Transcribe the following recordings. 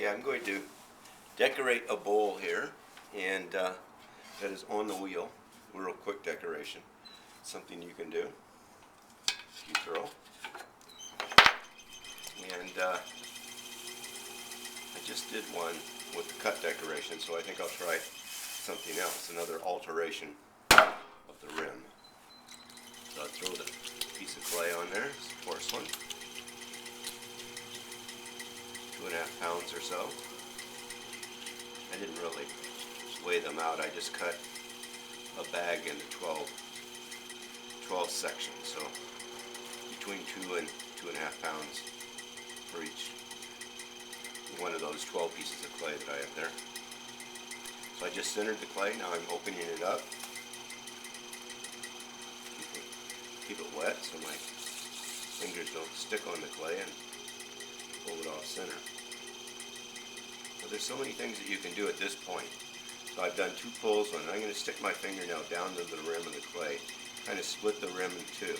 I'm going to decorate a bowl here, and that is on the wheel. A real quick decoration. Something you can do if you throw. And I just did one with the cut decoration, so I think I'll try something else, another alteration of the rim. So I'll throw the piece of clay on there, it's porcelain. 2.5 pounds or so. I didn't really weigh them out, I just cut a bag into 12 sections, so between 2 and 2.5 pounds for each one of those 12 pieces of clay that I have there. So I just centered the clay, now I'm opening it up. Keep it wet so my fingers don't stick on the clay and pull it off center. Well, there's so many things that you can do at this point. So I've done 2 pulls on it. I'm going to stick my fingernail down to the rim of the clay, kind of split the rim in 2.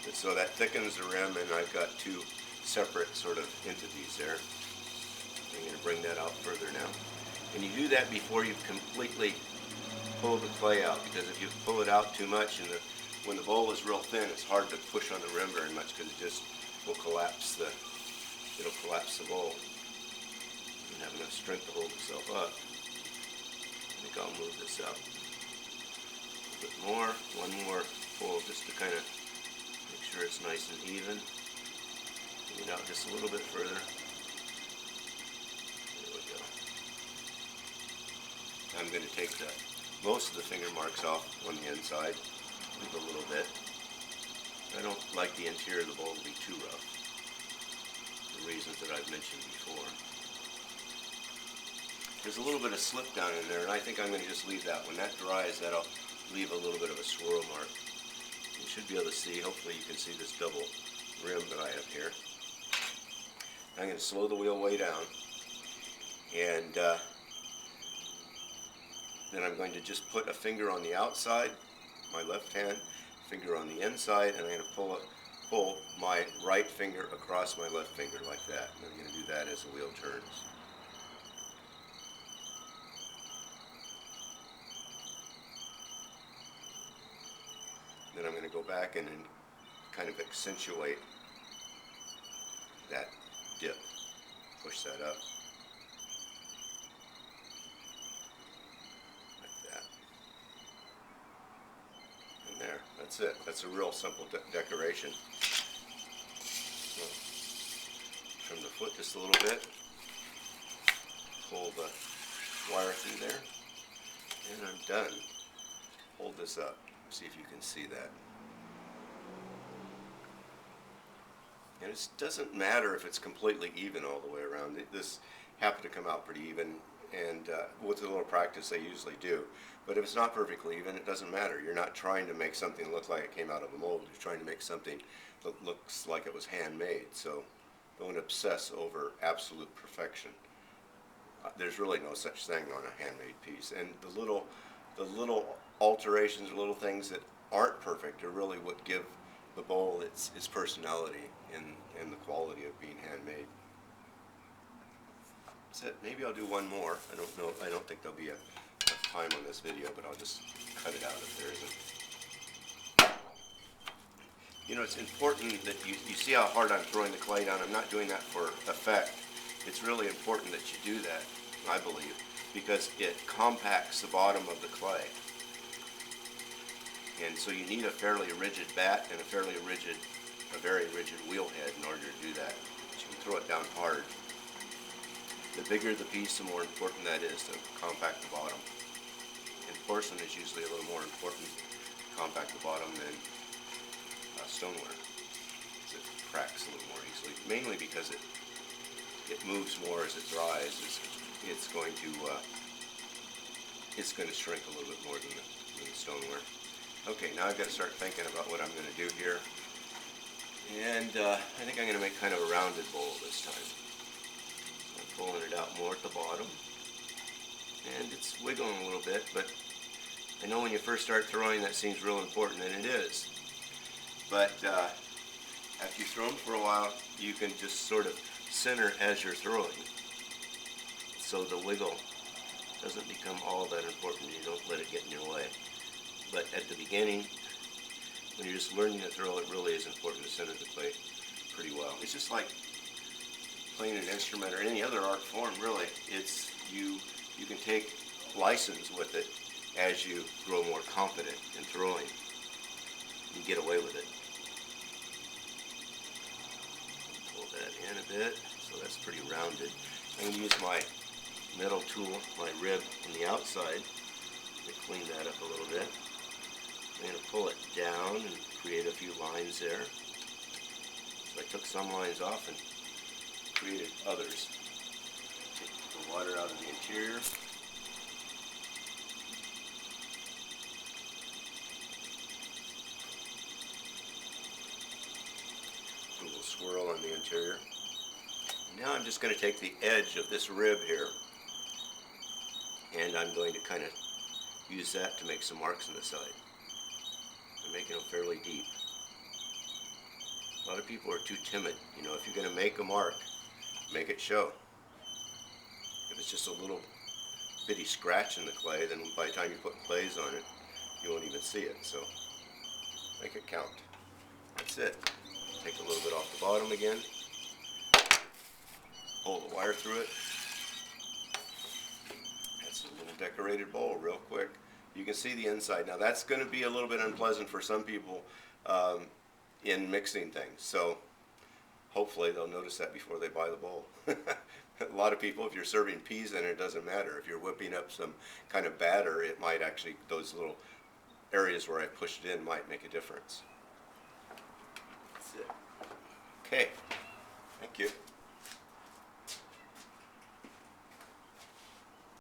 And so that thickens the rim, and I've got 2 separate sort of entities there. I'm going to bring that out further now. And you do that before you completely pull the clay out, because if you pull it out too much, and when the bowl is real thin, it's hard to push on the rim very much because it just will collapse it'll collapse the bowl. You don't have enough strength to hold itself up. I think I'll move this out a bit more, one more pull just to kind of make sure it's nice and even. Bring it out just a little bit further. There we go. I'm going to take most of the finger marks off on the inside, leave a little bit. I don't like the interior of the bowl to be too rough, for reasons that I've mentioned before. There's a little bit of slip down in there, and I think I'm going to just leave that. When that dries, that'll leave a little bit of a swirl mark. You should be able to see, hopefully you can see this double rim that I have here. I'm going to slow the wheel way down, and then I'm going to just put a finger on the outside, my left hand, finger on the inside, and I'm going to pull my right finger across my left finger like that. And I'm going to do that as the wheel turns. Then I'm going to go back and kind of accentuate that dip. Push that up. That's it. That's a real simple decoration. So, trim the foot just a little bit. Pull the wire through there. And I'm done. Hold this up. See if you can see that. And it doesn't matter if it's completely even all the way around. This happened to come out pretty even, and with a little practice they usually do. But if it's not perfectly even, it doesn't matter. You're not trying to make something look like it came out of a mold. You're trying to make something that looks like it was handmade. So don't obsess over absolute perfection. There's really no such thing on a handmade piece. And the little alterations, little things that aren't perfect are really what give the bowl its personality and the quality of being handmade. That's it. Maybe I'll do one more. I don't know. I don't think there'll be enough time on this video, but I'll just cut it out if there isn't. You know, it's important that you see how hard I'm throwing the clay down. I'm not doing that for effect. It's really important that you do that, I believe, because it compacts the bottom of the clay. And so you need a fairly rigid bat and a very rigid wheel head in order to do that. So you can throw it down hard. The bigger the piece, the more important that is to compact the bottom. And porcelain is usually a little more important to compact the bottom than stoneware, because it cracks a little more easily. Mainly because it moves more as it dries. It's going to shrink a little bit more than the stoneware. Okay, now I've got to start thinking about what I'm going to do here. And I think I'm going to make kind of a rounded bowl this time. So I'm pulling it out more at the bottom. And it's wiggling a little bit, but I know when you first start throwing that seems real important, and it is. But After you throw them for a while, you can just sort of center as you're throwing, so the wiggle doesn't become all that important. You don't let it get in your way. But at the beginning, when you're just learning to throw, it really is important to center the clay pretty well. It's just like playing an instrument or any other art form, really. It's you can take license with it as you grow more confident in throwing. You get away with it. Pull that in a bit, so that's pretty rounded. I'm going to use my metal tool, my rib on the outside, to clean that up a little bit. I'm going to pull it down and create a few lines there. So I took some lines off and created others. Take the water out of the interior. A little swirl on the interior. Now I'm just going to take the edge of this rib here, and I'm going to kind of use that to make some marks on the side. I'm making them fairly deep. A lot of people are too timid. You know, if you're going to make a mark, make it show. If it's just a little bitty scratch in the clay, then by the time you put clays on it, you won't even see it. So make it count. That's it. Take a little bit off the bottom again. Pull the wire through it. That's a little decorated bowl real quick. You can see the inside. Now that's going to be a little bit unpleasant for some people in mixing things. So hopefully they'll notice that before they buy the bowl. A lot of people, if you're serving peas in it, it doesn't matter. If you're whipping up some kind of batter, it might actually, those little areas where I pushed it in might make a difference. That's it. Okay.